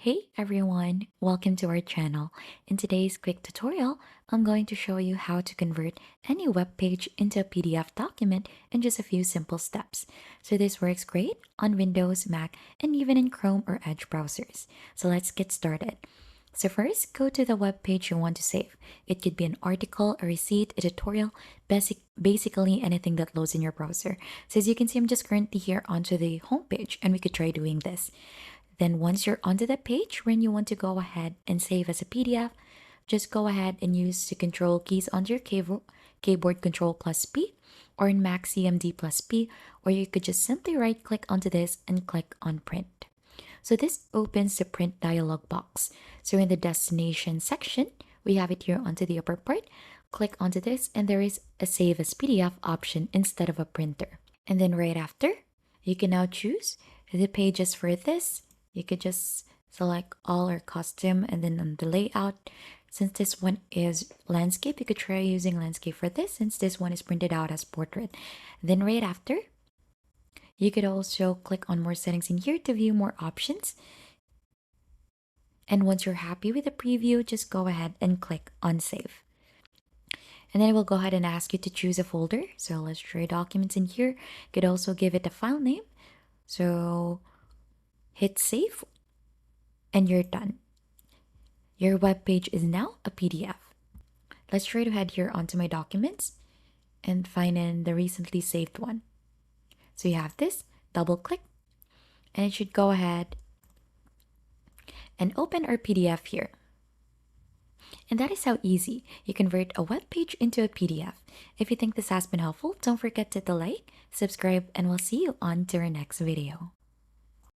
Hey everyone, welcome to our channel. In today's quick tutorial, I'm going to show you how to convert any web page into a PDF document in just a few simple steps. So this works great on Windows, Mac, and even in Chrome or Edge browsers. So let's get started. So first, go to the web page you want to save. It could be an article, a receipt, a tutorial, basically anything that loads in your browser. So as you can see, I'm just currently here onto the home page, and we could try doing this. Then once you're onto the page when you want to go ahead and save as a PDF, just go ahead and use the control keys on your keyboard control plus P, or in Mac CMD plus P, or you could just simply right click onto this and click on print. So this opens the print dialog box. So in the destination section, we have it here onto the upper part. Click onto this and there is a save as PDF option instead of a printer. And then right after, you can now choose the pages for this. You could just select all or custom, and then on the layout, since this one is landscape, you could try using landscape for this since this one is printed out as portrait. Then right after, you could also click on more settings in here to view more options. And once you're happy with the preview, just go ahead and click on save. And then it will go ahead and ask you to choose a folder. So let's try documents in here. You could also give it a file name. So hit save and you're done. Your web page is now a PDF. Let's try to head here onto my documents and find in the recently saved one. So you have this, double click, and it should go ahead and open our PDF here. And that is how easy you convert a web page into a PDF. If you think this has been helpful, don't forget to hit the like, subscribe, and we'll see you on to our next video.